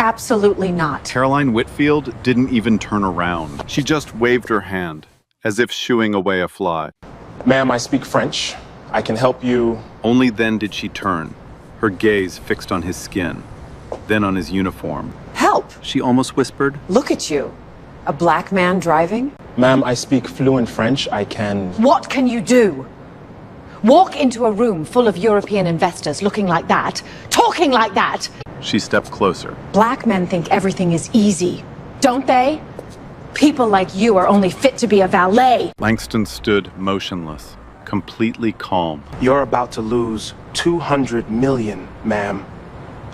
Absolutely not. Caroline Whitfield didn't even turn around. She just waved her hand, as if shooing away a fly. Ma'am, I speak French. I can help you. Only then did she turn, her gaze fixed on his skin, then on his uniform. Help! She almost whispered. Look at you. A black man driving? Ma'am, I speak fluent French. I can... What can you do? Walk into a room full of European investors looking like that, talking like that. She stepped closer. Black men think everything is easy, don't they? People like you are only fit to be a valet. Langston stood motionless, completely calm. You're about to lose 200 million, ma'am.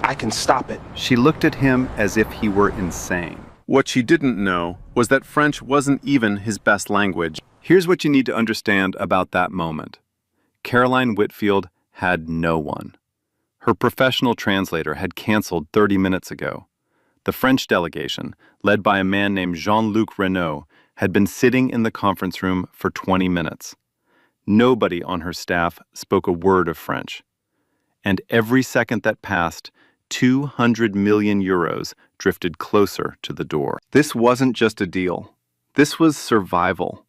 I can stop it. She looked at him as if he were insane. What she didn't know was that French wasn't even his best language. Here's what you need to understand about that moment. Caroline Whitfield had no one. Her professional translator had canceled 30 minutes ago. The French delegation, led by a man named Jean-Luc Renault, had been sitting in the conference room for 20 minutes. Nobody on her staff spoke a word of French. And every second that passed, 200 million euros drifted closer to the door. This wasn't just a deal. This was survival.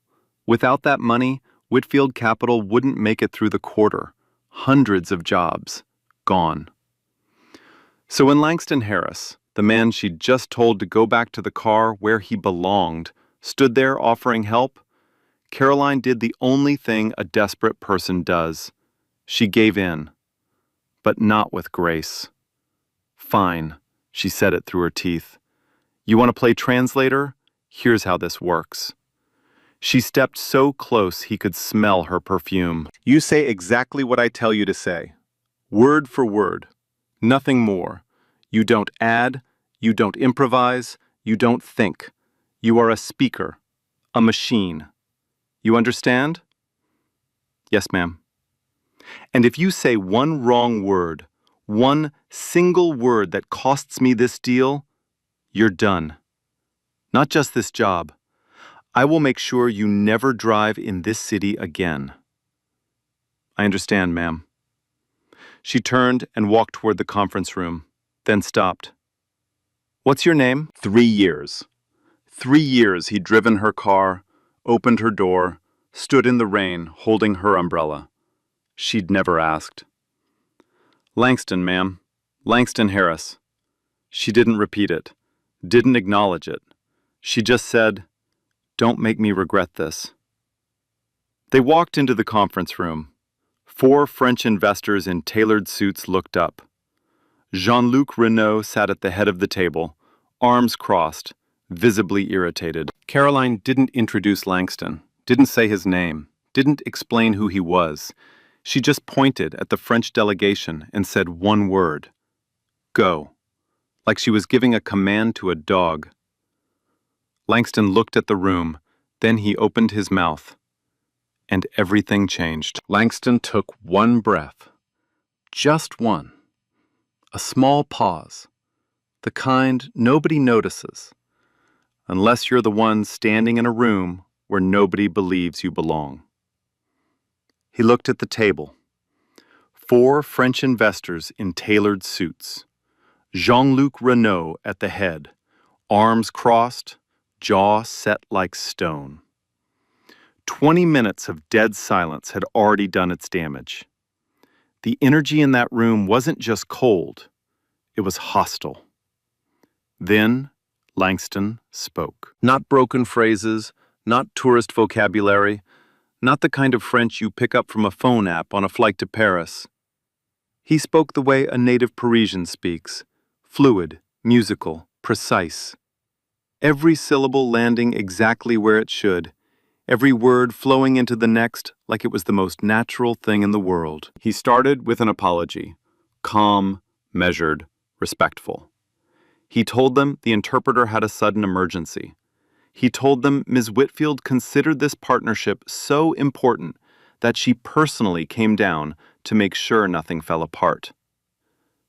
Without that money, Whitfield Capital wouldn't make it through the quarter. Hundreds of jobs gone. So when Langston Harris, the man she'd just told to go back to the car where he belonged, stood there offering help, Caroline did the only thing a desperate person does. She gave in, but not with grace. Fine, she said it through her teeth. You want to play translator? Here's how this works. She stepped so close he could smell her perfume. You say exactly what I tell you to say. Word for word. Nothing more. You don't add, you don't improvise, you don't think. You are a speaker, a machine. You understand? Yes, ma'am. And if you say one wrong word, one single word that costs me this deal, you're done. Not just this job. I will make sure you never drive in this city again. I understand, ma'am. She turned and walked toward the conference room, then stopped. What's your name? 3 years. 3 years he'd driven her car, opened her door, stood in the rain holding her umbrella. She'd never asked. Langston, ma'am. Langston Harris. She didn't repeat it, didn't acknowledge it. She just said, "Don't make me regret this." They walked into the conference room. 4 French investors in tailored suits looked up. Jean-Luc Renault sat at the head of the table, arms crossed, visibly irritated. Caroline didn't introduce Langston, didn't say his name, didn't explain who he was. She just pointed at the French delegation and said one word, "Go," like she was giving a command to a dog. Langston looked at the room, then he opened his mouth, and everything changed. Langston took one breath, just one, a small pause, the kind nobody notices, unless you're the one standing in a room where nobody believes you belong. He looked at the table. 4 French investors in tailored suits. Jean-Luc Renault at the head, arms crossed, jaw set like stone. 20 minutes of dead silence had already done its damage. The energy in that room wasn't just cold, it was hostile. Then Langston spoke. Not broken phrases, not tourist vocabulary, not the kind of French you pick up from a phone app on a flight to Paris. He spoke the way a native Parisian speaks, fluid, musical, precise. Every syllable landing exactly where it should, every word flowing into the next like it was the most natural thing in the world. He started with an apology, calm, measured, respectful. He told them the interpreter had a sudden emergency. He told them Ms. Whitfield considered this partnership so important that she personally came down to make sure nothing fell apart.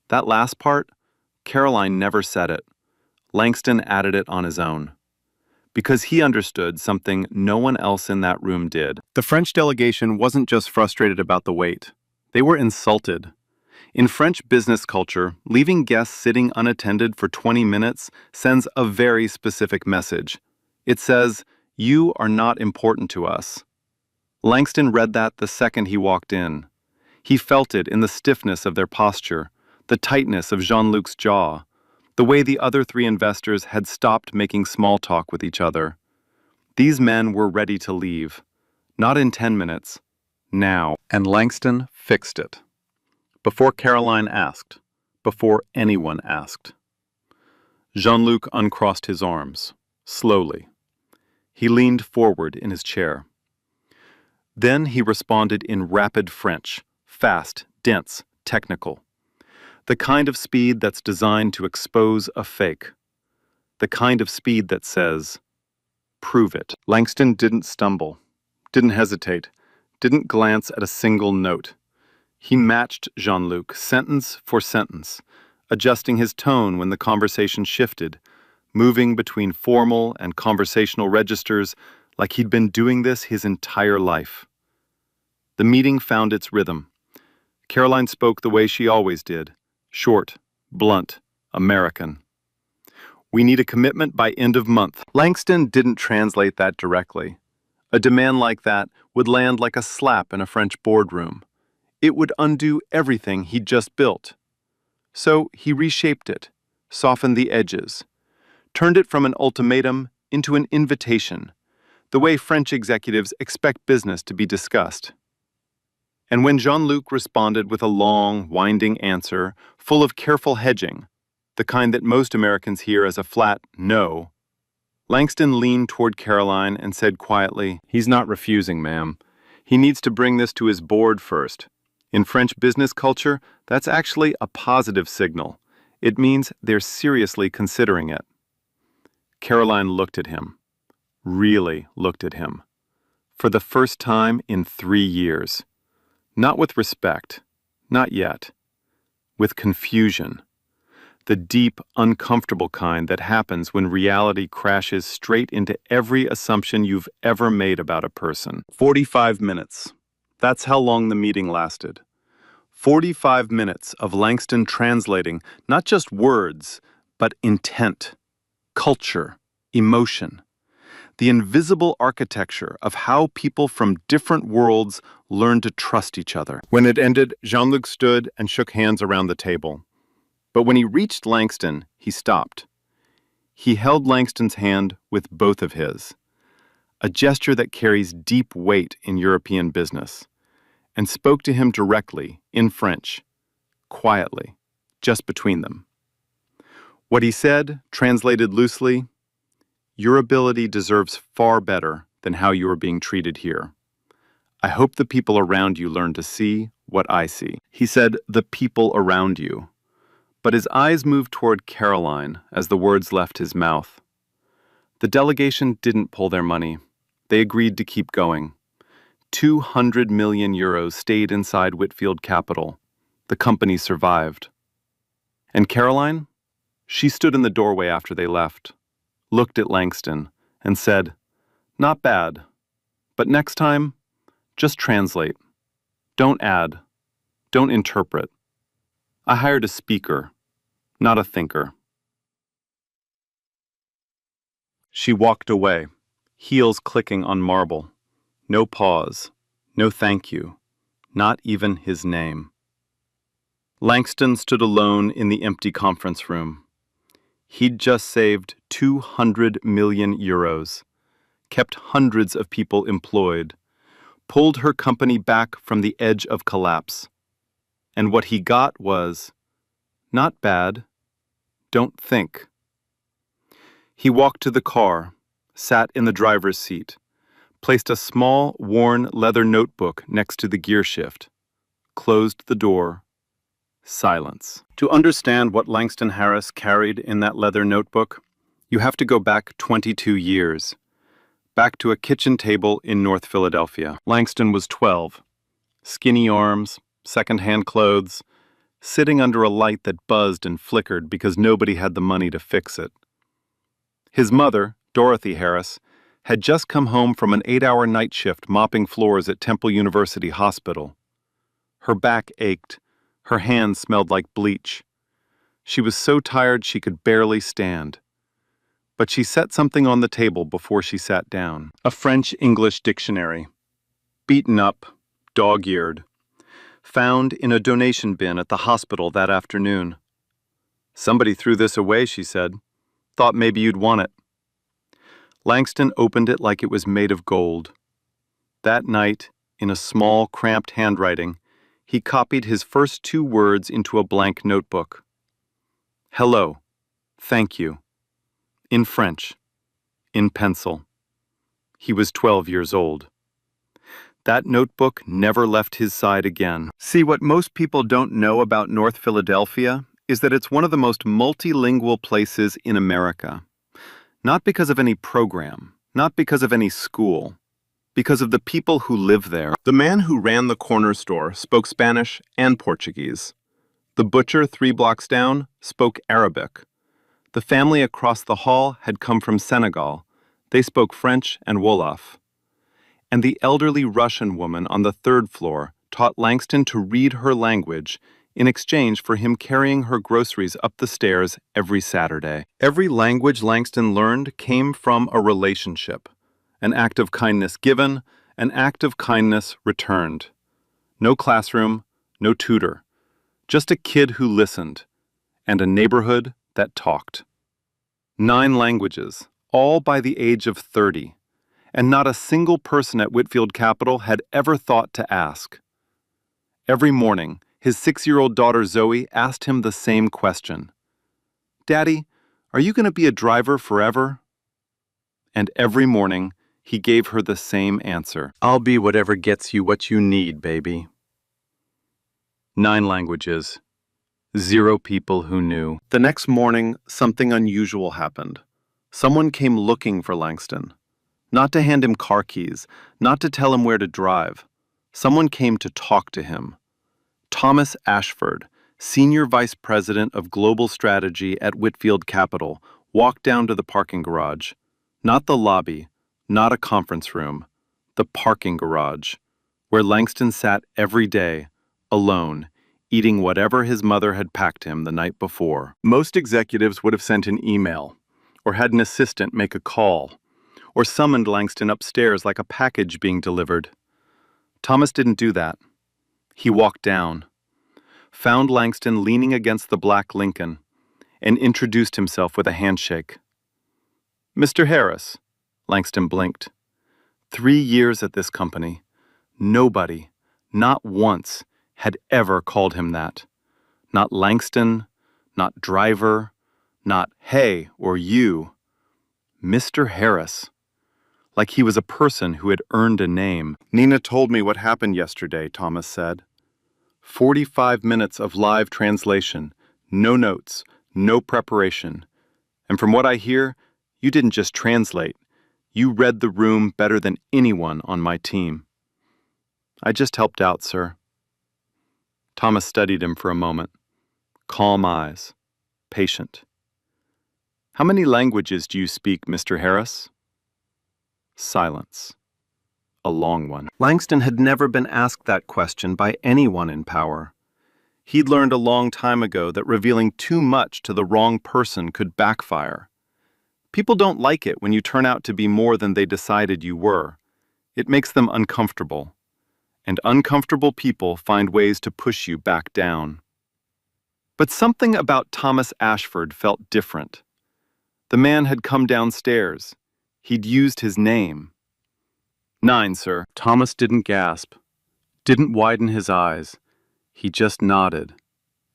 That last part, Caroline never said it. Langston added it on his own. Because he understood something no one else in that room did. The French delegation wasn't just frustrated about the wait. They were insulted. In French business culture, leaving guests sitting unattended for 20 minutes sends a very specific message. It says, "You are not important to us." Langston read that the second he walked in. He felt it in the stiffness of their posture, the tightness of Jean-Luc's jaw, the way the other three investors had stopped making small talk with each other. These men were ready to leave. Not in 10 minutes. Now. And Langston fixed it. Before Caroline asked. Before anyone asked. Jean-Luc uncrossed his arms, slowly. He leaned forward in his chair. Then he responded in rapid French, fast, dense, technical. The kind of speed that's designed to expose a fake. The kind of speed that says, "Prove it." Langston didn't stumble, didn't hesitate, didn't glance at a single note. He matched Jean-Luc sentence for sentence, adjusting his tone when the conversation shifted, moving between formal and conversational registers like he'd been doing this his entire life. The meeting found its rhythm. Caroline spoke the way she always did, short, blunt, American. "We need a commitment by end of month." Langston didn't translate that directly. A demand like that would land like a slap in a French boardroom. It would undo everything he'd just built. So he reshaped it, softened the edges, turned it from an ultimatum into an invitation, the way French executives expect business to be discussed. And when Jean-Luc responded with a long, winding answer, full of careful hedging, the kind that most Americans hear as a flat no, Langston leaned toward Caroline and said quietly, "He's not refusing, ma'am. He needs to bring this to his board first. In French business culture, that's actually a positive signal. It means they're seriously considering it." Caroline looked at him, really looked at him, for the first time in 3 years. Not with respect, not yet, with confusion. The deep, uncomfortable kind that happens when reality crashes straight into every assumption you've ever made about a person. 45 minutes. That's how long the meeting lasted. 45 minutes of Langston translating not just words, but intent, culture, emotion. The invisible architecture of how people from different worlds learn to trust each other. When it ended, Jean-Luc stood and shook hands around the table. But when he reached Langston, he stopped. He held Langston's hand with both of his, a gesture that carries deep weight in European business, and spoke to him directly, in French, quietly, just between them. What he said, translated loosely, "Your ability deserves far better than how you are being treated here. I hope the people around you learn to see what I see." He said, "the people around you." But his eyes moved toward Caroline as the words left his mouth. The delegation didn't pull their money. They agreed to keep going. 200 million euros stayed inside Whitfield Capital. The company survived. And Caroline? She stood in the doorway after they left, looked at Langston, and said, "Not bad, but next time, just translate. Don't add. Don't interpret. I hired a speaker, not a thinker." She walked away, heels clicking on marble. No pause, no thank you, not even his name. Langston stood alone in the empty conference room. He'd just saved 200 million euros, kept hundreds of people employed, pulled her company back from the edge of collapse. And what he got was, "Not bad. Don't think." He walked to the car, sat in the driver's seat, placed a small, worn leather notebook next to the gear shift, closed the door. Silence. To understand what Langston Harris carried in that leather notebook, you have to go back 22 years, back to a kitchen table in North Philadelphia. Langston was 12, skinny arms, second-hand clothes, sitting under a light that buzzed and flickered because nobody had the money to fix it. His mother, Dorothy Harris, had just come home from an 8-hour night shift mopping floors at Temple University Hospital. Her back ached, Her hands smelled like bleach. She was so tired she could barely stand. But she set something on the table before she sat down. A French-English dictionary. Beaten up, dog-eared. Found in a donation bin at the hospital that afternoon. "Somebody threw this away," she said. "Thought maybe you'd want it." Langston opened it like it was made of gold. That night, in a small, cramped handwriting, he copied his first 2 words into a blank notebook. "Hello. Thank you." In French. In pencil. He was 12 years old. That notebook never left his side again. See, what most people don't know about North Philadelphia is that it's one of the most multilingual places in America. Not because of any program, not because of any school, because of the people who live there. The man who ran the corner store spoke Spanish and Portuguese. The butcher 3 blocks down spoke Arabic. The family across the hall had come from Senegal. They spoke French and Wolof. And the elderly Russian woman on the 3rd floor taught Langston to read her language in exchange for him carrying her groceries up the stairs every Saturday. Every language Langston learned came from a relationship. An act of kindness given, an act of kindness returned. No classroom, no tutor. Just a kid who listened, and a neighborhood that talked. 9 languages, all by the age of 30. And not a single person at Whitfield Capital had ever thought to ask. Every morning, his 6-year-old daughter Zoe asked him the same question. "Daddy, are you going to be a driver forever?" And every morning, he gave her the same answer. "I'll be whatever gets you what you need, baby." 9 languages. 0 people who knew. The next morning, something unusual happened. Someone came looking for Langston. Not to hand him car keys, not to tell him where to drive. Someone came to talk to him. Thomas Ashford, Senior Vice President of Global Strategy at Whitfield Capital, walked down to the parking garage. Not the lobby, not a conference room. The parking garage, where Langston sat every day, alone, eating whatever his mother had packed him the night before. Most executives would have sent an email, or had an assistant make a call, or summoned Langston upstairs like a package being delivered. Thomas didn't do that. He walked down, found Langston leaning against the black Lincoln, and introduced himself with a handshake. "Mr. Harris," Langston blinked. 3 years at this company. Nobody, not once, had ever called him that. Not Langston, not driver, not hey or you. Mr. Harris. Like he was a person who had earned a name. "Nina told me what happened yesterday," Thomas said. 45 minutes of live translation, no notes, no preparation. And from what I hear, you didn't just translate. You read the room better than anyone on my team. "I just helped out, sir." Thomas studied him for a moment. Calm eyes. Patient. "How many languages do you speak, Mr. Harris?" Silence. A long one. Langston had never been asked that question by anyone in power. He'd learned a long time ago that revealing too much to the wrong person could backfire. People don't like it when you turn out to be more than they decided you were. It makes them uncomfortable. And uncomfortable people find ways to push you back down. But something about Thomas Ashford felt different. The man had come downstairs. He'd used his name. "9, sir." Thomas didn't gasp, didn't widen his eyes. He just nodded,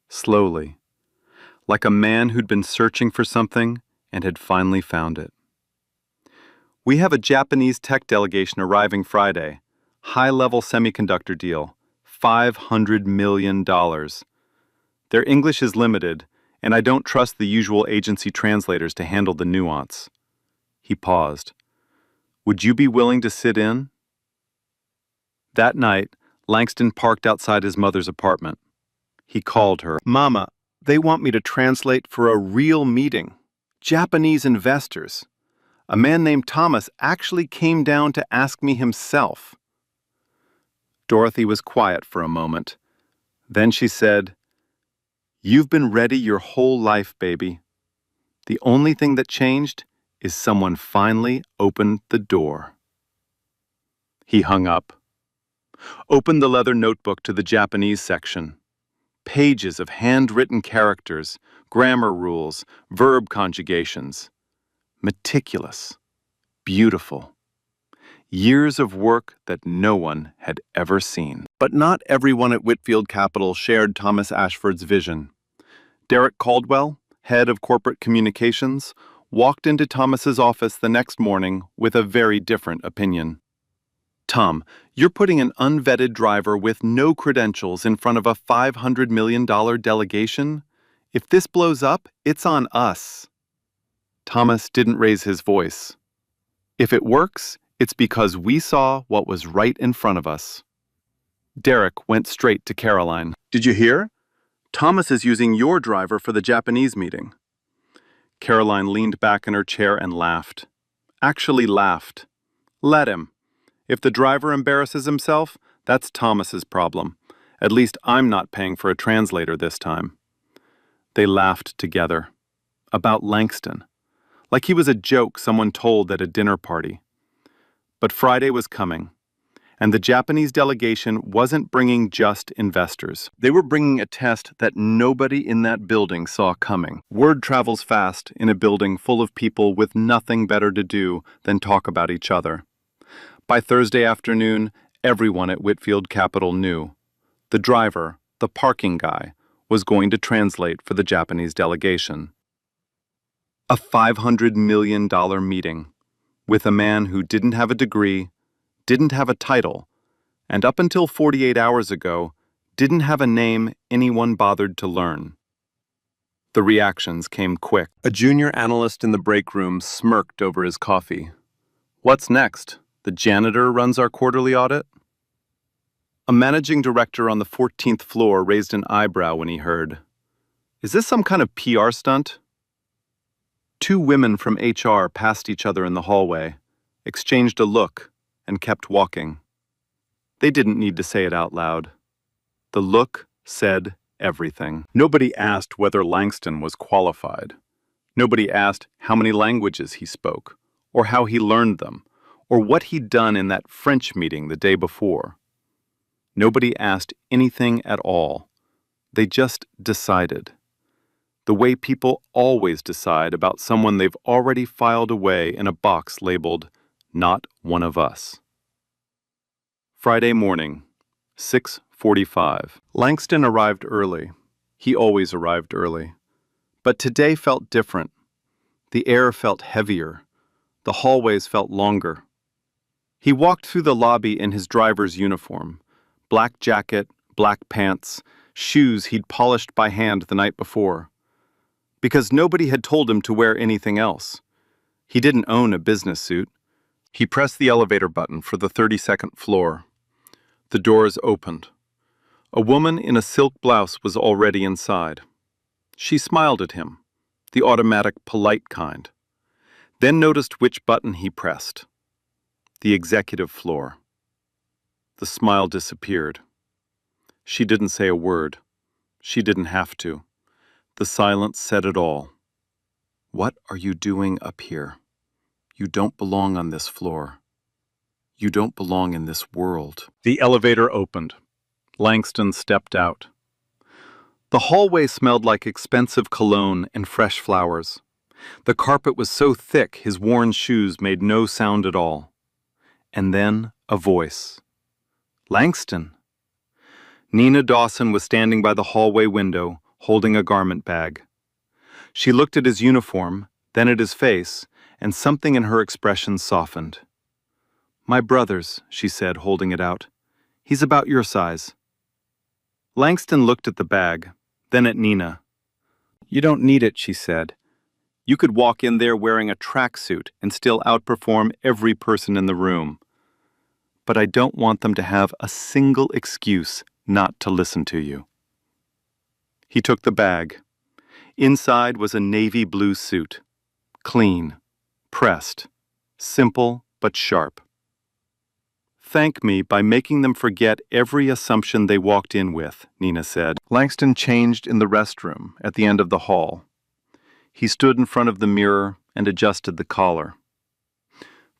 slowly, like a man who'd been searching for something and had finally found it. "We have a Japanese tech delegation arriving Friday. High-level semiconductor deal, $500 million. Their English is limited, and I don't trust the usual agency translators to handle the nuance." He paused. "Would you be willing to sit in?" That night, Langston parked outside his mother's apartment. He called her. "Mama, they want me to translate for a real meeting. Japanese investors. A man named Thomas actually came down to ask me himself." Dorothy was quiet for a moment. Then she said, "You've been ready your whole life, baby. The only thing that changed is someone finally opened the door." He hung up, opened the leather notebook to the Japanese section. Pages of handwritten characters, grammar rules, verb conjugations. Meticulous, beautiful. Years of work that no one had ever seen. But not everyone at Whitfield Capital shared Thomas Ashford's vision. Derek Caldwell, head of corporate communications, walked into Thomas's office the next morning with a very different opinion. "Tom, you're putting an unvetted driver with no credentials in front of a $500 million delegation? If this blows up, it's on us." Thomas didn't raise his voice. "If it works, it's because we saw what was right in front of us." Derek went straight to Caroline. "Did you hear? Thomas is using your driver for the Japanese meeting." Caroline leaned back in her chair and laughed. Actually laughed. Let him. If the driver embarrasses himself, that's Thomas's problem. At least I'm not paying for a translator this time. They laughed together. About Langston. Like he was a joke someone told at a dinner party. But Friday was coming, and the Japanese delegation wasn't bringing just investors. They were bringing a test that nobody in that building saw coming. Word travels fast in a building full of people with nothing better to do than talk about each other. By Thursday afternoon, everyone at Whitfield Capital knew. The driver, the parking guy, was going to translate for the Japanese delegation. A $500 million meeting with a man who didn't have a degree, didn't have a title, and up until 48 hours ago, didn't have a name anyone bothered to learn. The reactions came quick. A junior analyst in the break room smirked over his coffee. "What's next? The janitor runs our quarterly audit?" A managing director on the 14th floor raised an eyebrow when he heard. "Is this some kind of PR stunt?" Two women from HR passed each other in the hallway, exchanged a look, and kept walking. They didn't need to say it out loud. The look said everything. Nobody asked whether Langston was qualified. Nobody asked how many languages he spoke, or how he learned them, or what he'd done in that French meeting the day before. Nobody asked anything at all. They just decided. The way people always decide about someone they've already filed away in a box labeled, "Not one of us." Friday morning, 6:45. Langston arrived early. He always arrived early. But today felt different. The air felt heavier. The hallways felt longer. He walked through the lobby in his driver's uniform, black jacket, black pants, shoes he'd polished by hand the night before. Because nobody had told him to wear anything else. He didn't own a business suit. He pressed the elevator button for the 32nd floor. The doors opened. A woman in a silk blouse was already inside. She smiled at him, the automatic, polite kind. Then noticed which button he pressed. The executive floor. The smile disappeared. She didn't say a word. She didn't have to. The silence said it all. "What are you doing up here? You don't belong on this floor. You don't belong in this world." The elevator opened. Langston stepped out. The hallway smelled like expensive cologne and fresh flowers. The carpet was so thick his worn shoes made no sound at all. And then a voice. "Langston." Nina Dawson was standing by the hallway window, holding a garment bag. She looked at his uniform, then at his face, and something in her expression softened. "My brother's," she said, holding it out. "He's about your size." Langston looked at the bag, then at Nina. "You don't need it," she said. "You could walk in there wearing a tracksuit and still outperform every person in the room. But I don't want them to have a single excuse not to listen to you." He took the bag. Inside was a navy blue suit. Clean, pressed, simple but sharp. thank me by making them forget every assumption they walked in with," Nina said. Langston changed in the restroom at the end of the hall. He stood in front of the mirror and adjusted the collar.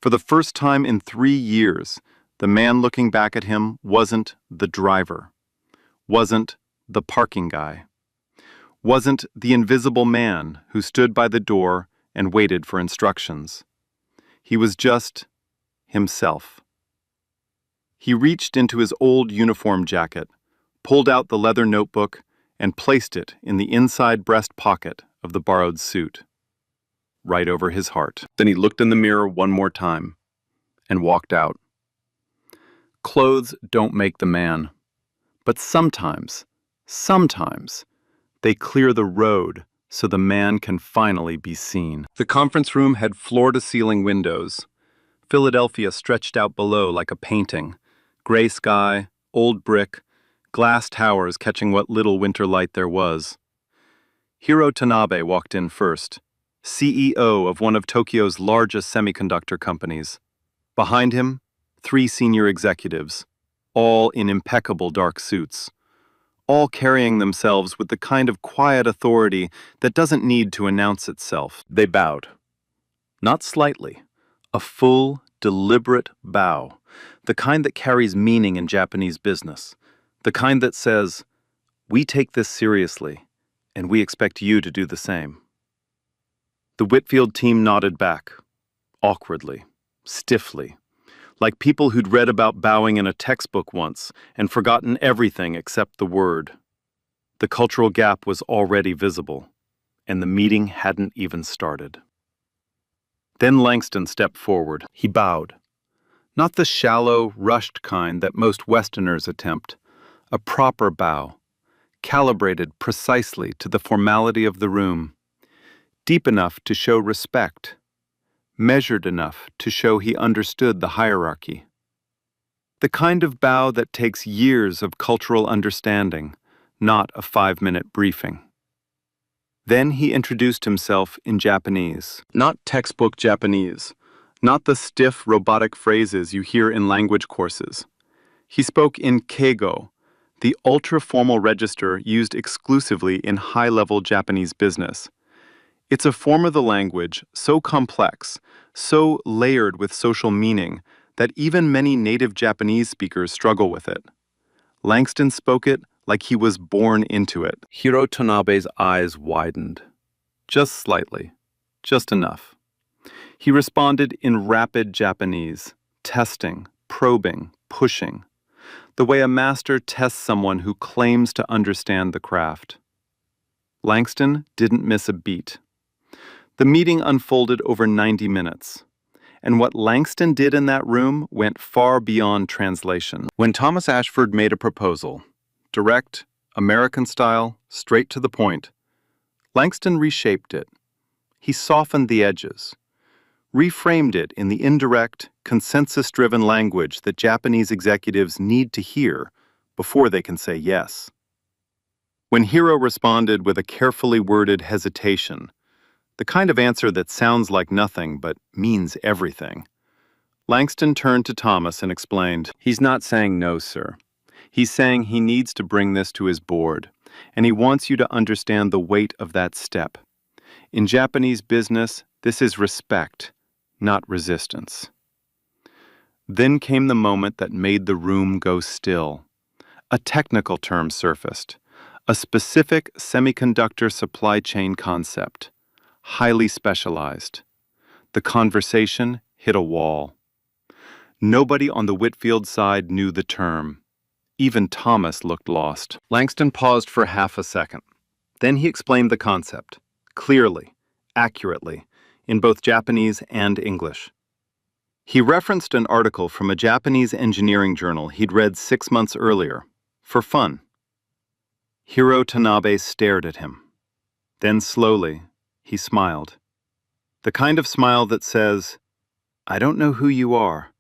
For the first time in 3 years, the man looking back at him wasn't the driver, wasn't the parking guy, wasn't the invisible man who stood by the door and waited for instructions. He was just himself. He reached into his old uniform jacket, pulled out the leather notebook, and placed it in the inside breast pocket of the borrowed suit, right over his heart. Then he looked in the mirror one more time and walked out. Clothes don't make the man, but sometimes, they clear the road so the man can finally be seen. The conference room had floor-to-ceiling windows. Philadelphia stretched out below like a painting. Gray sky, old brick, glass towers catching what little winter light there was. Hiro Tanabe walked in first, CEO of one of Tokyo's largest semiconductor companies. Behind him, 3 senior executives, all in impeccable dark suits, all carrying themselves with the kind of quiet authority that doesn't need to announce itself. They bowed. Not slightly, a full, deliberate bow, the kind that carries meaning in Japanese business, the kind that says, "We take this seriously, and we expect you to do the same." The Whitfield team nodded back, awkwardly, stiffly, like people who'd read about bowing in a textbook once and forgotten everything except the word. The cultural gap was already visible, and the meeting hadn't even started. Then Langston stepped forward. He bowed. Not the shallow, rushed kind that most Westerners attempt. A proper bow, calibrated precisely to the formality of the room, deep enough to show respect, measured enough to show he understood the hierarchy. The kind of bow that takes years of cultural understanding, not a 5-minute briefing. Then he introduced himself in Japanese. Not textbook Japanese, not the stiff, robotic phrases you hear in language courses. He spoke in keigo, the ultra-formal register used exclusively in high-level Japanese business. It's a form of the language so complex, so layered with social meaning, that even many native Japanese speakers struggle with it. Langston spoke it like he was born into it. Hiro Tanabe's eyes widened. Just slightly. Just enough. He responded in rapid Japanese, testing, probing, pushing, the way a master tests someone who claims to understand the craft. Langston didn't miss a beat. The meeting unfolded over 90 minutes, and what Langston did in that room went far beyond translation. When Thomas Ashford made a proposal, direct, American style, straight to the point, Langston reshaped it. He softened the edges, reframed it in the indirect, consensus-driven language that Japanese executives need to hear before they can say yes. When Hiro responded with a carefully worded hesitation, the kind of answer that sounds like nothing but means everything, Langston turned to Thomas and explained, "He's not saying no, sir. He's saying he needs to bring this to his board, and he wants you to understand the weight of that step. In Japanese business, this is respect, not resistance." Then came the moment that made the room go still. A technical term surfaced, a specific semiconductor supply chain concept, highly specialized. The conversation hit a wall. Nobody on the Whitfield side knew the term. Even Thomas looked lost. Langston paused for half a second. Then he explained the concept, clearly, accurately, in both Japanese and English. He referenced an article from a Japanese engineering journal he'd read 6 months earlier, for fun. Hiro Tanabe stared at him. Then slowly, he smiled. The kind of smile that says, "I don't know who you are,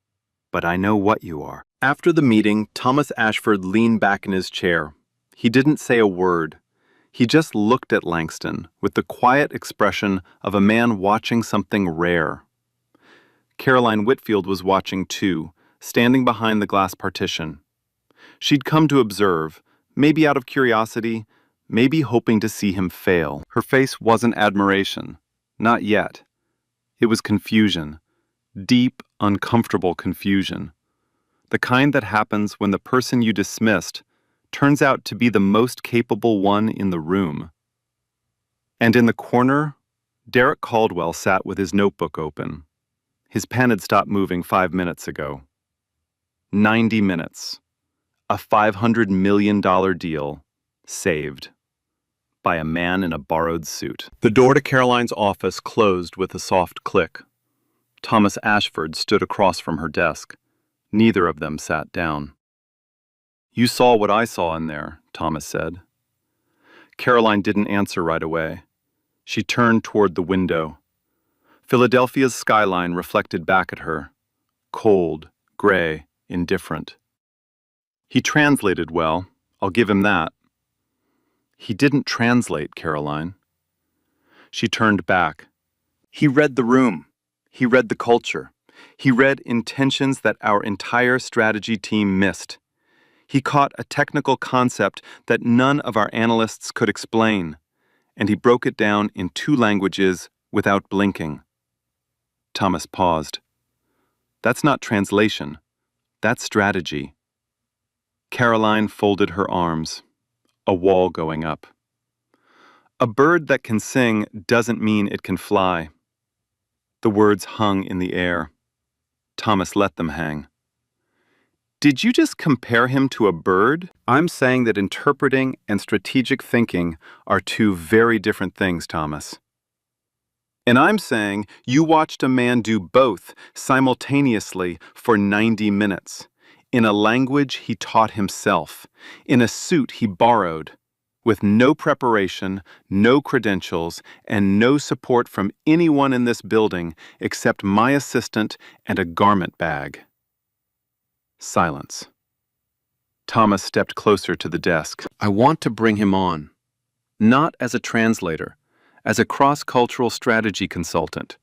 but I know what you are." After the meeting, Thomas Ashford leaned back in his chair. He didn't say a word. He just looked at Langston with the quiet expression of a man watching something rare. Caroline Whitfield was watching too, standing behind the glass partition. She'd come to observe, maybe out of curiosity, maybe hoping to see him fail. Her face wasn't admiration. Not yet. It was confusion. Deep, uncomfortable confusion. The kind that happens when the person you dismissed turns out to be the most capable one in the room. And in the corner, Derek Caldwell sat with his notebook open. His pen had stopped moving 5 minutes ago. 90 minutes. A $500 million deal saved by a man in a borrowed suit. The door to Caroline's office closed with a soft click. Thomas Ashford stood across from her desk. Neither of them sat down. "You saw what I saw in there," Thomas said. Caroline didn't answer right away. She turned toward the window. Philadelphia's skyline reflected back at her. Cold, gray, indifferent. "He translated well, I'll give him that." "He didn't translate, Caroline." She turned back. "He read the room. He read the culture. He read intentions that our entire strategy team missed. He caught a technical concept that none of our analysts could explain, and he broke it down in 2 languages without blinking." Thomas paused. "That's not translation. That's strategy." Caroline folded her arms. A wall going up. "A bird that can sing doesn't mean it can fly." The words hung in the air. Thomas let them hang. "Did you just compare him to a bird?" "I'm saying that interpreting and strategic thinking are 2 very different things, Thomas. And I'm saying you watched a man do both simultaneously for 90 minutes, in a language he taught himself, in a suit he borrowed, with no preparation, no credentials, and no support from anyone in this building except my assistant and a garment bag." Silence. Thomas stepped closer to the desk. "I want to bring him on. Not as a translator, as a cross-cultural strategy consultant.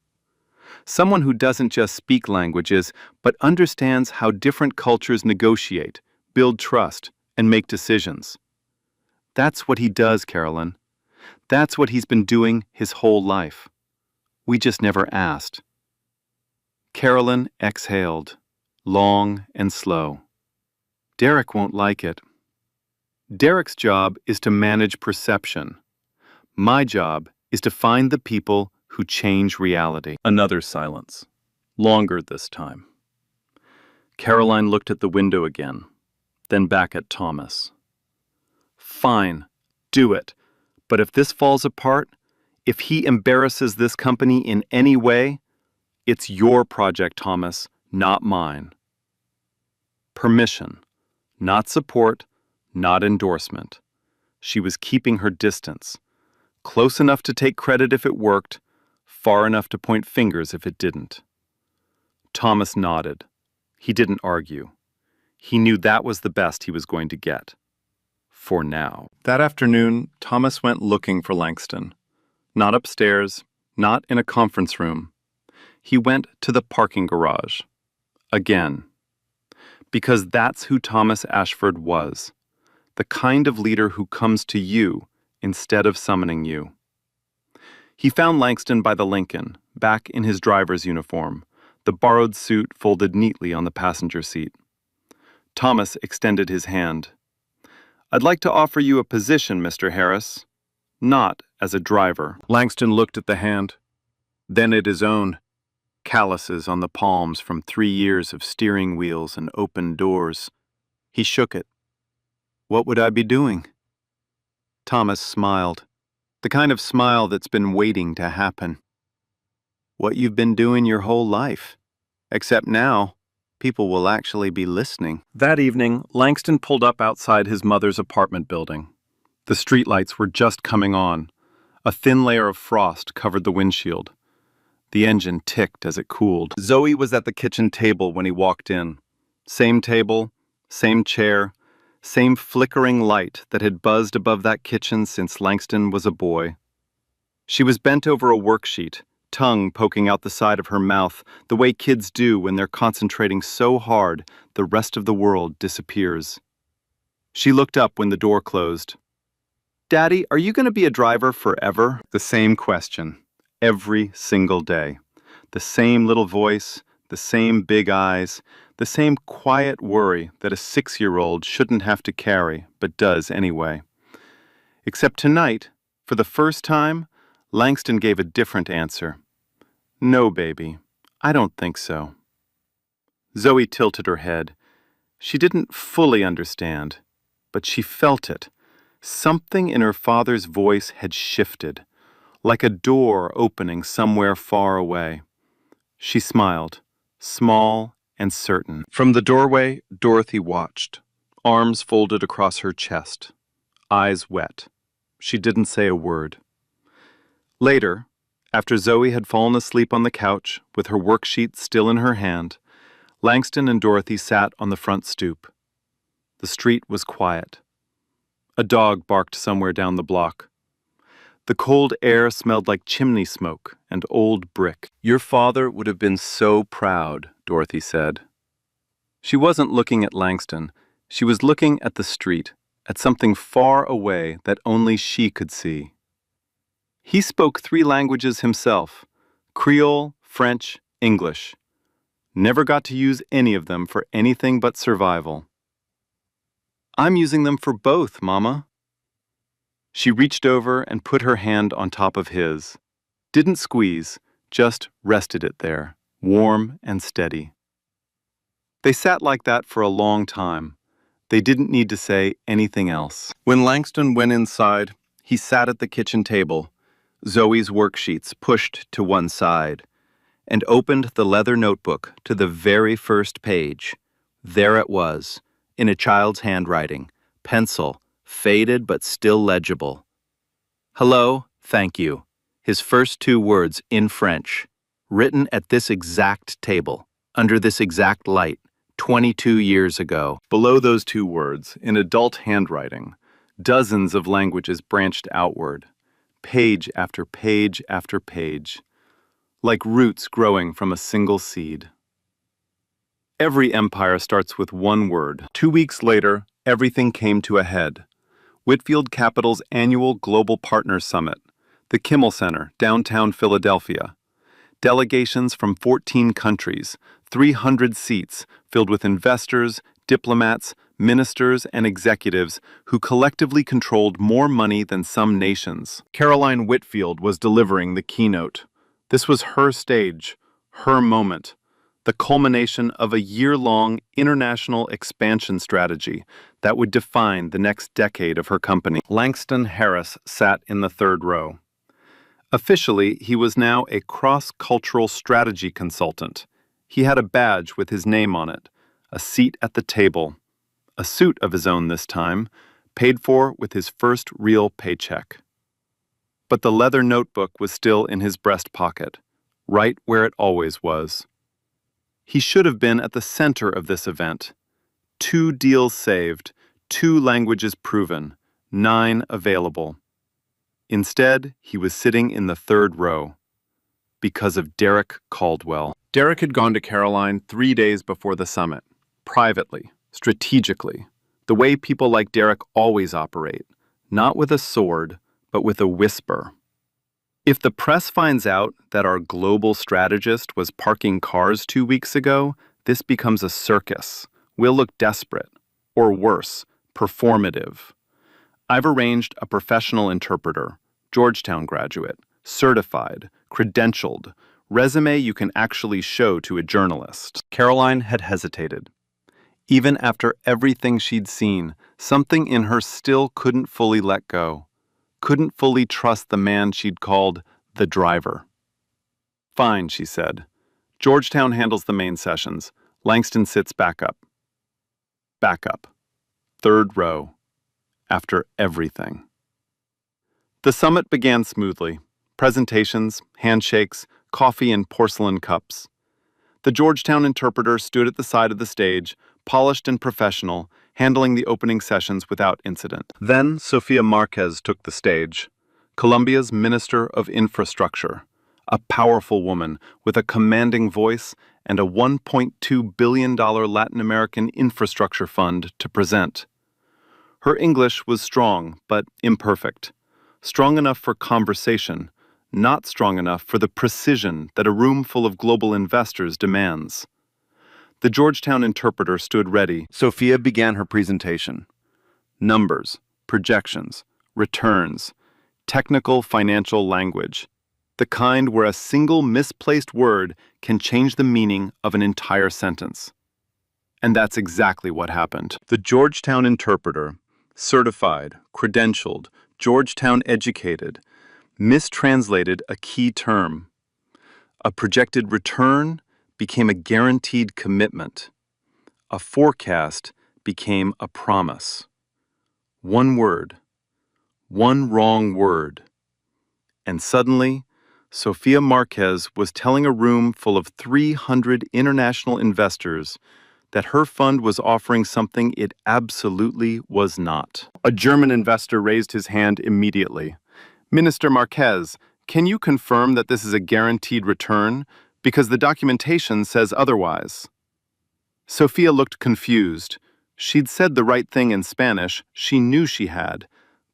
Someone who doesn't just speak languages, but understands how different cultures negotiate, build trust, and make decisions. That's what he does, Carolyn. That's what he's been doing his whole life. We just never asked." Carolyn exhaled, long and slow. "Derek won't like it. Derek's job is to manage perception. My job is to find the people who change reality." Another silence. Longer this time. Caroline looked at the window again, then back at Thomas. "Fine, do it. But if this falls apart, if he embarrasses this company in any way, it's your project, Thomas, not mine." Permission, not support, not endorsement. She was keeping her distance, close enough to take credit if it worked, far enough to point fingers if it didn't. Thomas nodded. He didn't argue. He knew that was the best he was going to get. For now. That afternoon, Thomas went looking for Langston. Not upstairs, not in a conference room. He went to the parking garage. Again. Because that's who Thomas Ashford was. The kind of leader who comes to you instead of summoning you. He found Langston by the Lincoln, back in his driver's uniform, the borrowed suit folded neatly on the passenger seat. Thomas extended his hand. "I'd like to offer you a position, Mr. Harris. Not as a driver." Langston looked at the hand, then at his own. Calluses on the palms from 3 years of steering wheels and open doors. He shook it. "What would I be doing?" Thomas smiled, the kind of smile that's been waiting to happen. "What you've been doing your whole life. Except now, people will actually be listening." That evening, Langston pulled up outside his mother's apartment building. The streetlights were just coming on. A thin layer of frost covered the windshield. The engine ticked as it cooled. Zoe was at the kitchen table when he walked in. Same table, same chair, same flickering light that had buzzed above that kitchen since Langston was a boy. She was bent over a worksheet, tongue poking out the side of her mouth, the way kids do when they're concentrating so hard the rest of the world disappears. She looked up when the door closed. "Daddy, are you going to be a driver forever?" The same question, every single day. The same little voice, the same big eyes, the same quiet worry that a 6-year-old shouldn't have to carry, but does anyway. Except tonight, for the first time, Langston gave a different answer. "No, baby, I don't think so." Zoe tilted her head. She didn't fully understand, but she felt it. Something in her father's voice had shifted, like a door opening somewhere far away. She smiled, small and certain. From the doorway, Dorothy watched, arms folded across her chest, eyes wet. She didn't say a word. Later, after Zoe had fallen asleep on the couch with her worksheet still in her hand, Langston and Dorothy sat on the front stoop. The street was quiet. A dog barked somewhere down the block. The cold air smelled like chimney smoke and old brick. "Your father would have been so proud," Dorothy said. She wasn't looking at Langston. She was looking at the street, at something far away that only she could see. He spoke 3 languages himself: Creole, French, English. Never got to use any of them for anything but survival. "I'm using them for both, Mama." She reached over and put her hand on top of his. Didn't squeeze, just rested it there, warm and steady. They sat like that for a long time. They didn't need to say anything else. When Langston went inside, he sat at the kitchen table, Zoe's worksheets pushed to one side, and opened the leather notebook to the very first page. There it was, in a child's handwriting, pencil, faded but still legible. "Hello, thank you." His first 2 words in French, written at this exact table, under this exact light, 22 years ago. Below those 2 words, in adult handwriting, dozens of languages branched outward, page after page after page, like roots growing from a single seed. Every empire starts with one word. 2 weeks later, everything came to a head. Whitfield Capital's annual Global Partners Summit, the Kimmel Center, downtown Philadelphia. Delegations from 14 countries, 300 seats filled with investors, diplomats, ministers, and executives who collectively controlled more money than some nations. Caroline Whitfield was delivering the keynote. This was her stage, her moment, the culmination of a year-long international expansion strategy that would define the next decade of her company. Langston Harris sat in the 3rd row. Officially, he was now a cross-cultural strategy consultant. He had a badge with his name on it, a seat at the table, a suit of his own this time, paid for with his first real paycheck. But the leather notebook was still in his breast pocket, right where it always was. He should have been at the center of this event. 2 deals saved, 2 languages proven, 9 available. Instead, he was sitting in the 3rd row. Because of Derek Caldwell. Derek had gone to Caroline 3 days before the summit, privately, strategically, the way people like Derek always operate, not with a sword, but with a whisper. If the press finds out that our global strategist was parking cars 2 weeks ago, this becomes a circus. We'll look desperate, or worse, performative. I've arranged a professional interpreter, Georgetown graduate, certified, credentialed, resume you can actually show to a journalist. Caroline had hesitated. Even after everything she'd seen, something in her still couldn't fully let go. Couldn't fully trust the man she'd called the driver. "Fine," she said. "Georgetown handles the main sessions. Langston sits back up." Back up. 3rd row. After everything. The summit began smoothly. Presentations, handshakes, coffee in porcelain cups. The Georgetown interpreter stood at the side of the stage, polished and professional, handling the opening sessions without incident. Then Sofia Marquez took the stage, Colombia's Minister of Infrastructure, a powerful woman with a commanding voice and a $1.2 billion Latin American infrastructure fund to present. Her English was strong, but imperfect. Strong enough for conversation, not strong enough for the precision that a room full of global investors demands. The Georgetown interpreter stood ready. Sophia began her presentation. Numbers, projections, returns, technical financial language. The kind where a single misplaced word can change the meaning of an entire sentence. And that's exactly what happened. The Georgetown interpreter, certified, credentialed, Georgetown educated, mistranslated a key term. A projected return became a guaranteed commitment. A forecast became a promise. One word, one wrong word. And suddenly, Sofia Marquez was telling a room full of 300 international investors that her fund was offering something it absolutely was not. A German investor raised his hand immediately. Minister Marquez, can you confirm that this is a guaranteed return? Because the documentation says otherwise. Sophia looked confused. She'd said the right thing in Spanish, she knew she had,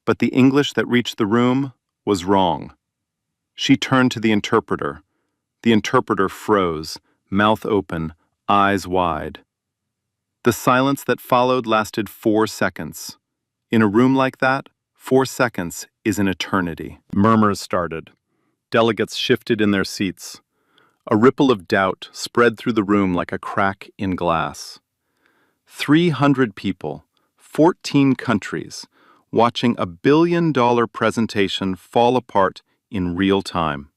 but the English that reached the room was wrong. She turned to the interpreter. The interpreter froze, mouth open, eyes wide. The silence that followed lasted 4 seconds. In a room like that, 4 seconds is an eternity. Murmurs started. Delegates shifted in their seats. A ripple of doubt spread through the room like a crack in glass. 300 people, 14 countries, watching a billion-dollar presentation fall apart in real time.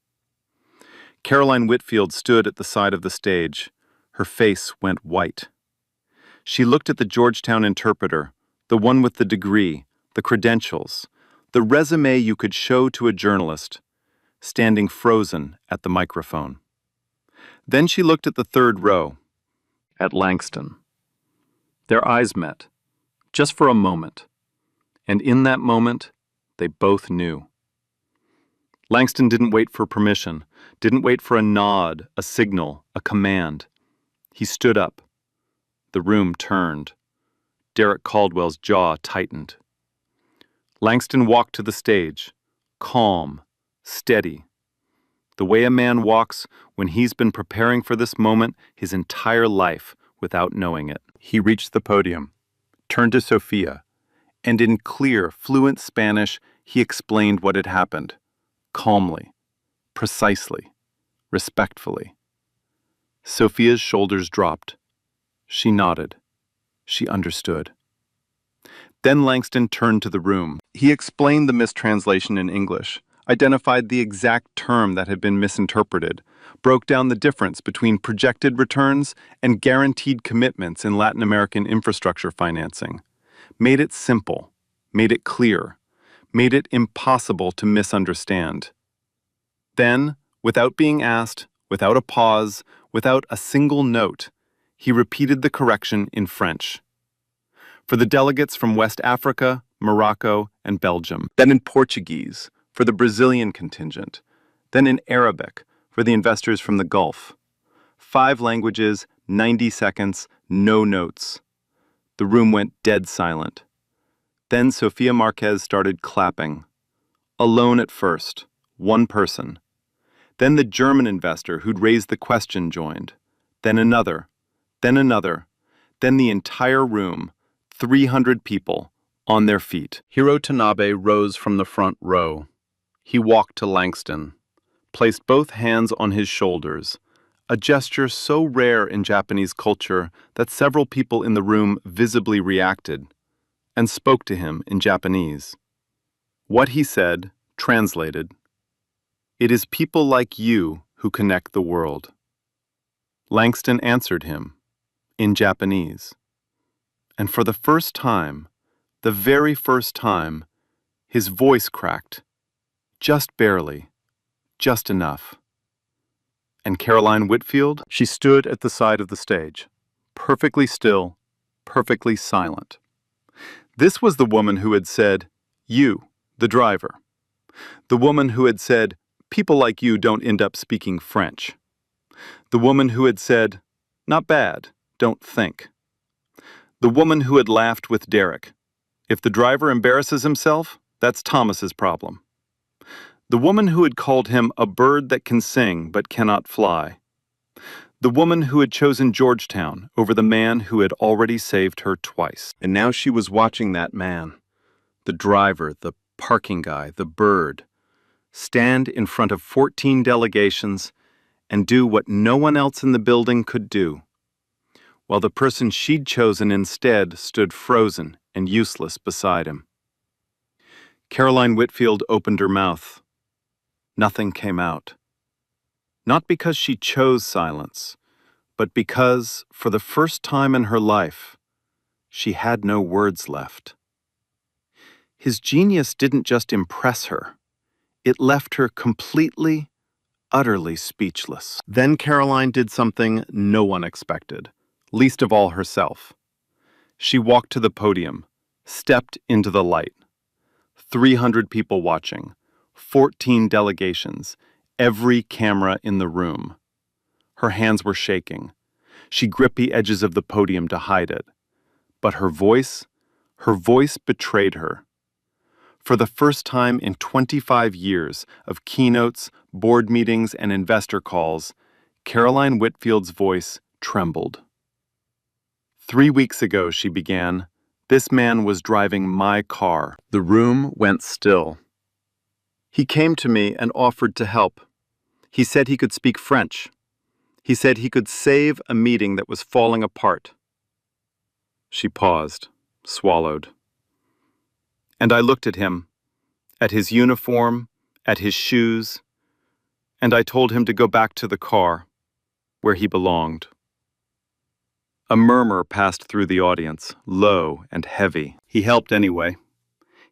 Caroline Whitfield stood at the side of the stage. Her face went white. She looked at the Georgetown interpreter, the one with the degree, the credentials, the resume you could show to a journalist, standing frozen at the microphone. Then she looked at the third row, at Langston. Their eyes met, just for a moment, and in that moment, they both knew. Langston didn't wait for permission, didn't wait for a nod, a signal, a command. He stood up. The room turned. Derek Caldwell's jaw tightened. Langston walked to the stage, calm, steady. The way a man walks when he's been preparing for this moment his entire life without knowing it. He reached the podium, turned to Sophia, and in clear, fluent Spanish, he explained what had happened. Calmly, precisely, respectfully. Sophia's shoulders dropped. She nodded. She understood. Then Langston turned to the room. He explained the mistranslation in English, identified the exact term that had been misinterpreted, broke down the difference between projected returns and guaranteed commitments in Latin American infrastructure financing, made it simple, made it clear, made it impossible to misunderstand. Then, without being asked, without a pause, without a single note, he repeated the correction in French. For the delegates from West Africa, Morocco, and Belgium, then in Portuguese for the Brazilian contingent, then in Arabic for the investors from the Gulf. 5 languages, 90 seconds, no notes. The room went dead silent. Then Sofia Marquez started clapping. Alone at first, one person. Then the German investor who'd raised the question joined. Then another. Then another. Then the entire room, 300 people, on their feet. Hiro Tanabe rose from the front row. He walked to Langston, placed both hands on his shoulders, a gesture so rare in Japanese culture that several people in the room visibly reacted, and spoke to him in Japanese. What he said, translated, "It is people like you who connect the world." Langston answered him, in Japanese. And for the first time, the very first time, his voice cracked, just barely, just enough. And Caroline Whitfield, she stood at the side of the stage, perfectly still, perfectly silent. This was the woman who had said, "You, the driver." The woman who had said, People like you don't end up speaking French. The woman who had said, "Not bad, don't think." The woman who had laughed with Derek. "If the driver embarrasses himself, that's Thomas's problem." The woman who had called him a bird that can sing but cannot fly. The woman who had chosen Georgetown over the man who had already saved her twice. And now she was watching that man, the driver, the parking guy, the bird, stand in front of 14 delegations and do what no one else in the building could do, while the person she'd chosen instead stood frozen and useless beside him. Caroline Whitfield opened her mouth. Nothing came out. Not because she chose silence, but because, for the first time in her life, she had no words left. His genius didn't just impress her. It left her completely, utterly speechless. Then Caroline did something no one expected, least of all herself. She walked to the podium, stepped into the light. 300 people watching, 14 delegations, every camera in the room. Her hands were shaking. She gripped the edges of the podium to hide it. But her voice betrayed her. For the first time in 25 years of keynotes, board meetings, and investor calls, Caroline Whitfield's voice trembled. 3 weeks ago, she began, this man was driving my car. The room went still. He came to me and offered to help. He said he could speak French. He said he could save a meeting that was falling apart. She paused, swallowed. And I looked at him, at his uniform, at his shoes, and I told him to go back to the car, where he belonged. A murmur passed through the audience, low and heavy. He helped anyway.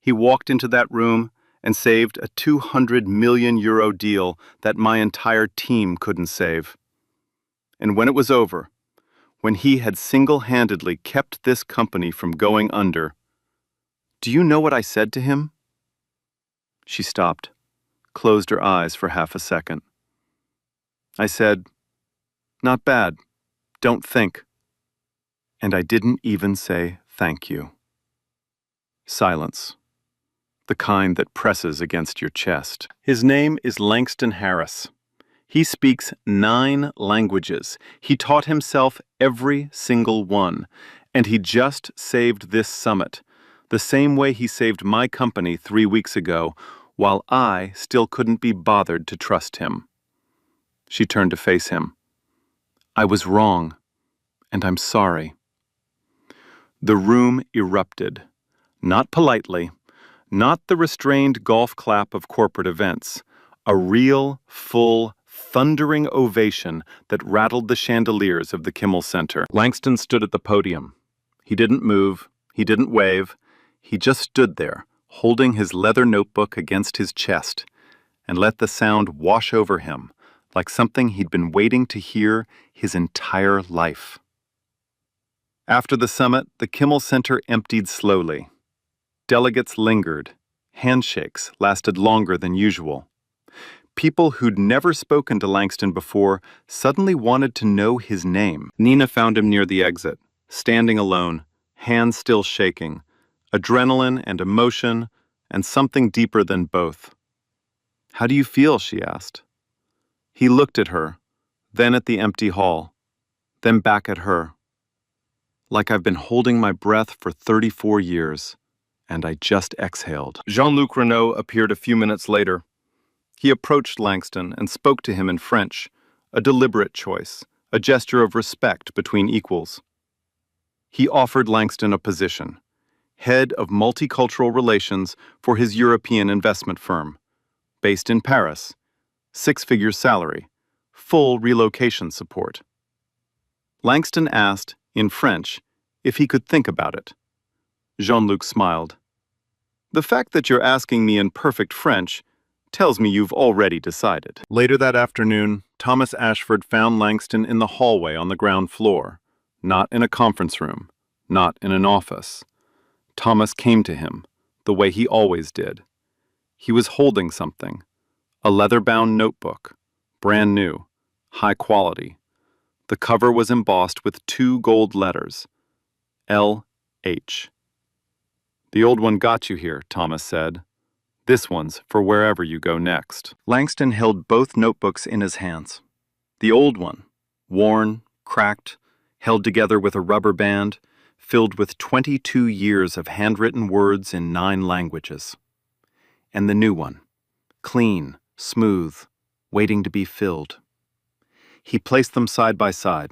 He walked into that room and saved a €200 million deal that my entire team couldn't save. And when it was over, when he had single-handedly kept this company from going under, do you know what I said to him? She stopped, closed her eyes for half a second. I said, "Not bad, don't think." And I didn't even say thank you. Silence. The kind that presses against your chest. His name is Langston Harris. He speaks 9 languages. He taught himself every single one, and he just saved this summit, the same way he saved my company 3 weeks ago, while I still couldn't be bothered to trust him. She turned to face him. I was wrong, and I'm sorry. The room erupted, not politely, not the restrained golf clap of corporate events, a real, full, thundering ovation that rattled the chandeliers of the Kimmel Center. Langston stood at the podium. He didn't move, he didn't wave, he just stood there, holding his leather notebook against his chest, and let the sound wash over him like something he'd been waiting to hear his entire life. After the summit, the Kimmel Center emptied slowly. Delegates lingered. Handshakes lasted longer than usual. People who'd never spoken to Langston before suddenly wanted to know his name. Nina found him near the exit, standing alone, hands still shaking, adrenaline and emotion, and something deeper than both. How do you feel? She asked. He looked at her, then at the empty hall, then back at her. Like I've been holding my breath for 34 years, and I just exhaled. Jean-Luc Renault appeared a few minutes later. He approached Langston and spoke to him in French, a deliberate choice, a gesture of respect between equals. He offered Langston a position, head of multicultural relations for his European investment firm, based in Paris, 6-figure salary, full relocation support. Langston asked, in French, if he could think about it. Jean-Luc smiled. The fact that you're asking me in perfect French tells me you've already decided. Later that afternoon, Thomas Ashford found Langston in the hallway on the ground floor, not in a conference room, not in an office. Thomas came to him, the way he always did. He was holding something, A leather-bound notebook, brand new, high quality. The cover was embossed with 2 gold letters, L.H. "The old one got you here," Thomas said. "This one's for wherever you go next." Langston held both notebooks in his hands. The old one, worn, cracked, held together with a rubber band, filled with 22 years of handwritten words in 9 languages. And the new one, clean, smooth, waiting to be filled. He placed them side by side.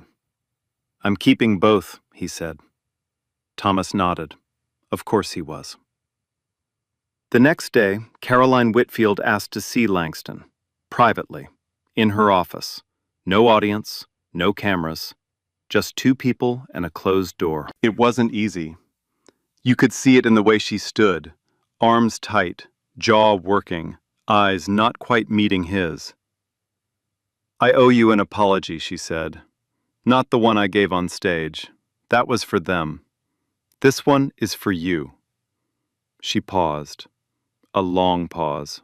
"I'm keeping both," he said. Thomas nodded. Of course he was. The next day, Caroline Whitfield asked to see Langston, privately, in her office. No audience, no cameras, just 2 people and a closed door. It wasn't easy. You could see it in the way she stood, arms tight, jaw working, eyes not quite meeting his. "I owe you an apology," she said. "Not the one I gave on stage. That was for them. This one is for you." She paused. A long pause.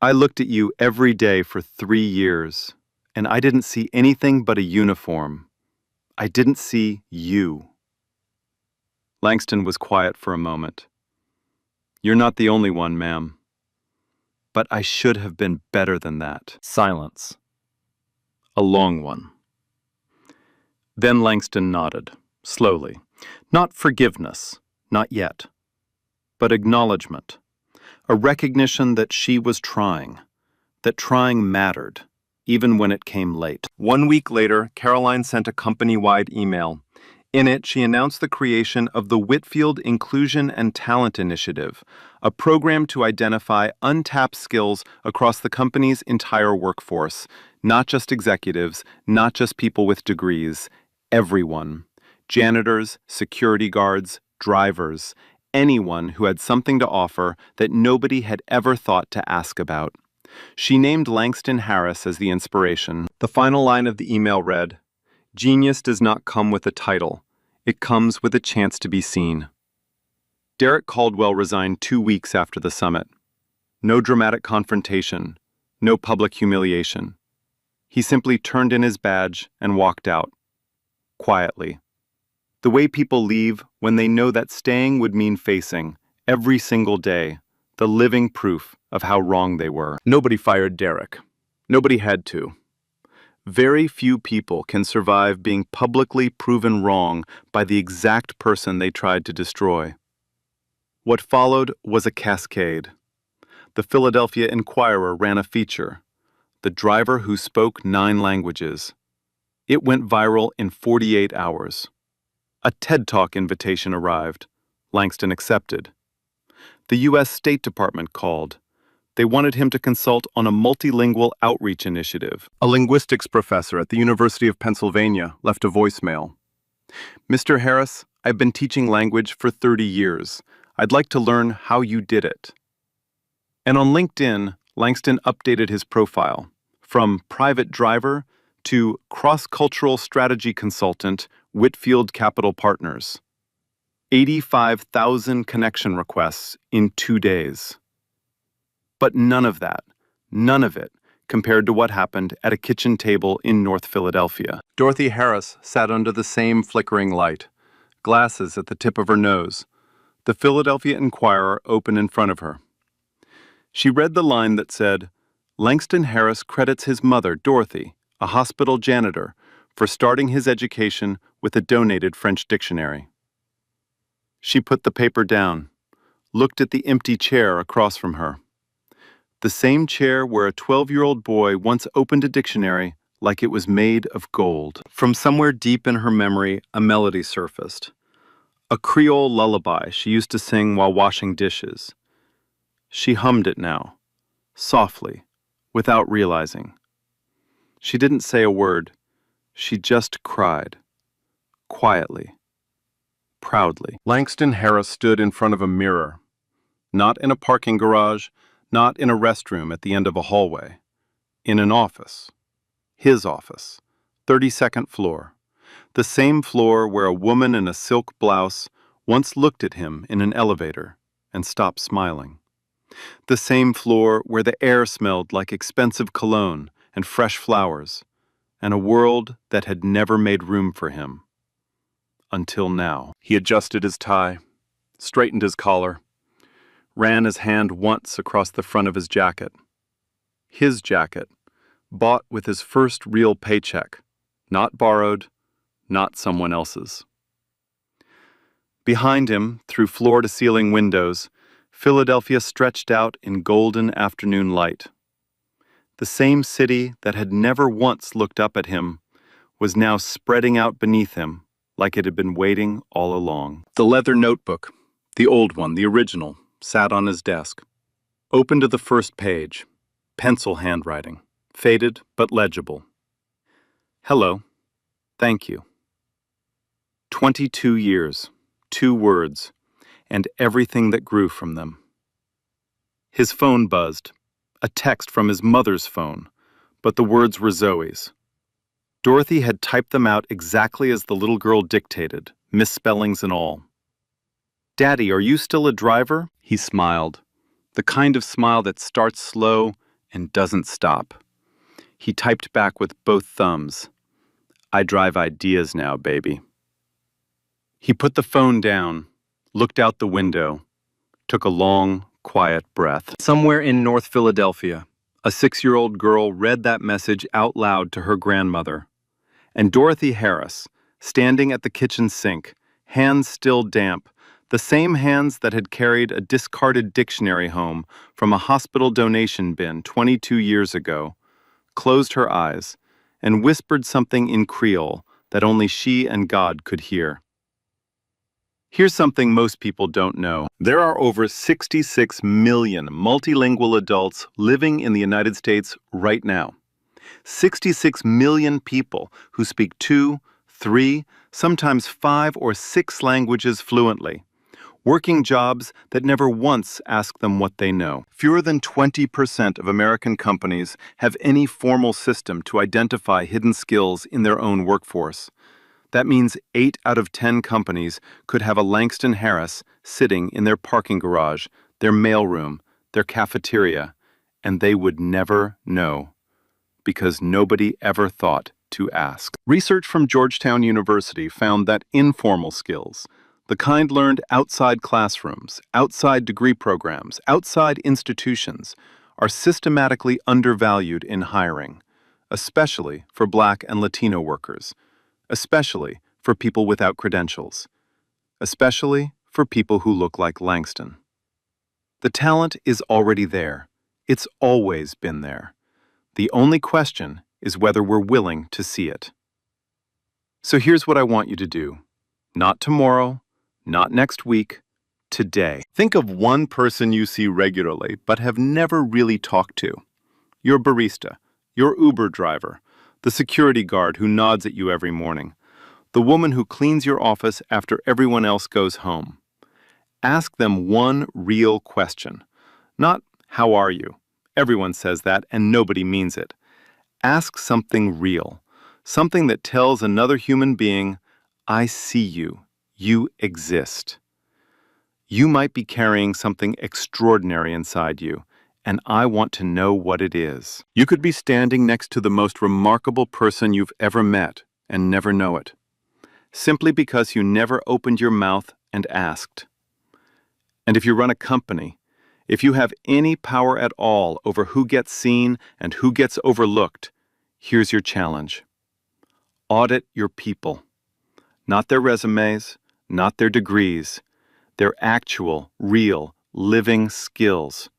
"I looked at you every day for 3 years, and I didn't see anything but a uniform. I didn't see you." Langston was quiet for a moment. "You're not the only one, ma'am. But I should have been better than that." Silence. A long one. Then Langston nodded, slowly. Not forgiveness, not yet, but acknowledgement. A recognition that she was trying, that trying mattered, even when it came late. 1 week later, Caroline sent a company-wide email. In it, she announced the creation of the Whitfield Inclusion and Talent Initiative, a program to identify untapped skills across the company's entire workforce, not just executives, not just people with degrees, everyone. Janitors, security guards, drivers, anyone who had something to offer that nobody had ever thought to ask about. She named Langston Harris as the inspiration. The final line of the email read, "Genius does not come with a title. It comes with a chance to be seen." Derek Caldwell resigned 2 weeks after the summit. No dramatic confrontation, no public humiliation. He simply turned in his badge and walked out. Quietly. The way people leave when they know that staying would mean facing, every single day, the living proof of how wrong they were. Nobody fired Derek. Nobody had to. Very few people can survive being publicly proven wrong by the exact person they tried to destroy. What followed was a cascade. The Philadelphia Inquirer ran a feature, "The Driver Who Spoke 9 Languages." It went viral in 48 hours. A TED Talk invitation arrived. Langston accepted. The U.S. State Department called. They wanted him to consult on a multilingual outreach initiative. A linguistics professor at the University of Pennsylvania left a voicemail. "Mr. Harris, I've been teaching language for 30 years. I'd like to learn how you did it." And on LinkedIn, Langston updated his profile from private driver to cross-cultural strategy consultant, Whitfield Capital Partners. 85,000 connection requests in 2 days. But none of it, compared to what happened at a kitchen table in North Philadelphia. Dorothy Harris sat under the same flickering light, glasses at the tip of her nose, the Philadelphia Inquirer open in front of her. She read the line that said, "Langston Harris credits his mother, Dorothy, a hospital janitor, for starting his education with a donated French dictionary." She put the paper down, looked at the empty chair across from her. The same chair where a 12-year-old boy once opened a dictionary like it was made of gold. From somewhere deep in her memory, a melody surfaced. A Creole lullaby she used to sing while washing dishes. She hummed it now, softly, without realizing. She didn't say a word. She just cried. Quietly. Proudly. Langston Harris stood in front of a mirror. Not in a parking garage, not in a restroom at the end of a hallway. In an office. His office. 32nd floor. The same floor where a woman in a silk blouse once looked at him in an elevator and stopped smiling. The same floor where the air smelled like expensive cologne and fresh flowers, and a world that had never made room for him. Until now. He adjusted his tie, straightened his collar, ran his hand once across the front of his jacket. His jacket, bought with his first real paycheck, not borrowed, not someone else's. Behind him, through floor-to-ceiling windows, Philadelphia stretched out in golden afternoon light. The same city that had never once looked up at him was now spreading out beneath him like it had been waiting all along. The leather notebook, the old one, the original, sat on his desk. Open to the first page, pencil handwriting, faded but legible. Hello. Thank you. 22 years, 2 words, and everything that grew from them. His phone buzzed, a text from his mother's phone, but the words were Zoe's. Dorothy had typed them out exactly as the little girl dictated, misspellings and all. Daddy, are you still a driver? He smiled, the kind of smile that starts slow and doesn't stop. He typed back with both thumbs. I drive ideas now, baby. He put the phone down, looked out the window, took a long, quiet breath. Somewhere in North Philadelphia, a 6-year-old girl read that message out loud to her grandmother. And Dorothy Harris, standing at the kitchen sink, hands still damp, the same hands that had carried a discarded dictionary home from a hospital donation bin 22 years ago, closed her eyes and whispered something in Creole that only she and God could hear. Here's something most people don't know. There are over 66 million multilingual adults living in the United States right now. 66 million people who speak 2, 3, sometimes 5 or 6 languages fluently, working jobs that never once ask them what they know. Fewer than 20% of American companies have any formal system to identify hidden skills in their own workforce. That means 8 out of 10 companies could have a Langston Harris sitting in their parking garage, their mailroom, their cafeteria, and they would never know, because nobody ever thought to ask. Research from Georgetown University found that informal skills, the kind learned outside classrooms, outside degree programs, outside institutions, are systematically undervalued in hiring, especially for Black and Latino workers, especially for people without credentials, especially for people who look like Langston. The talent is already there. It's always been there. The only question is whether we're willing to see it. So here's what I want you to do. Not tomorrow, not next week, today. Think of one person you see regularly but have never really talked to. Your barista, your Uber driver, the security guard who nods at you every morning, the woman who cleans your office after everyone else goes home. Ask them one real question. Not, how are you? Everyone says that and nobody means it. Ask something real, something that tells another human being, I see you. You exist. You might be carrying something extraordinary inside you, and I want to know what it is. You could be standing next to the most remarkable person you've ever met and never know it, simply because you never opened your mouth and asked. And if you run a company, if you have any power at all over who gets seen and who gets overlooked, here's your challenge. Audit your people. Not their resumes, not their degrees, their actual, real, living skills.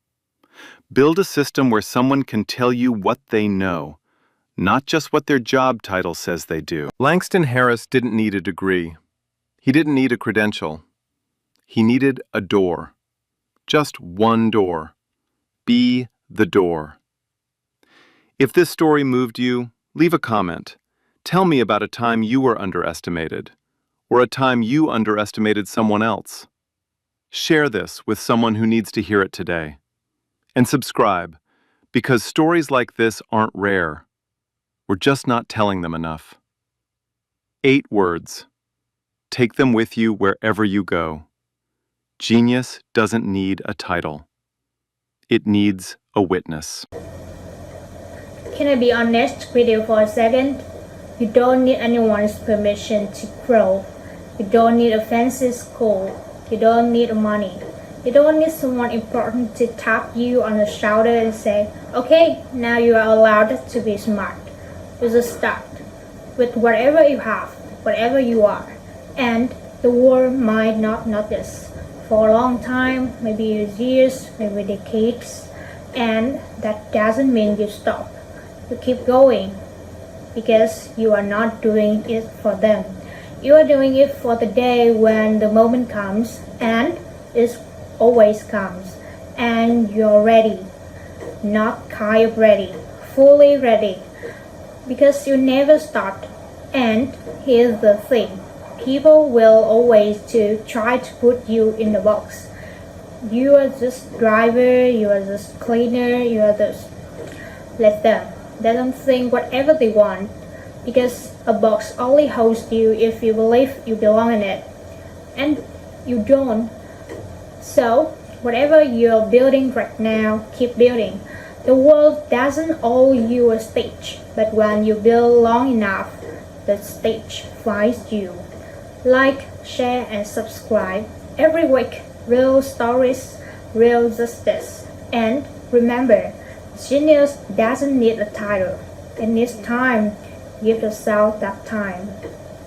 Build a system where someone can tell you what they know, not just what their job title says they do. Langston Harris didn't need a degree. He didn't need a credential. He needed a door. Just one door. Be the door. If this story moved you, leave a comment. Tell me about a time you were underestimated, or a time you underestimated someone else. Share this with someone who needs to hear it today. And subscribe, because stories like this aren't rare. We're just not telling them enough. 8 words. Take them with you wherever you go. Genius doesn't need a title. It needs a witness. Can I be honest with you for a second? You don't need anyone's permission to grow. You don't need a fancy school. You don't need money. You don't need someone important to tap you on the shoulder and say, okay, now you are allowed to be smart. You just start with whatever you have, whatever you are, and the world might not notice for a long time, maybe years, maybe decades, and that doesn't mean you stop. You keep going because you are not doing it for them. You are doing it for the day when the moment comes, and it always comes, and you're ready. Not kind of ready, fully ready, because you never start. And here's the thing, people will always try to put you in the box. You are just driver, you are just cleaner, you are just, let them think whatever they want, because a box only holds you if you believe you belong in it, and you don't. So whatever you're building right now, keep building. The world doesn't owe you a stage, but when you build long enough, the stage finds you. Like, share, and subscribe every week. Real stories, real justice. And remember, genius doesn't need a title. It needs time. Give yourself that time.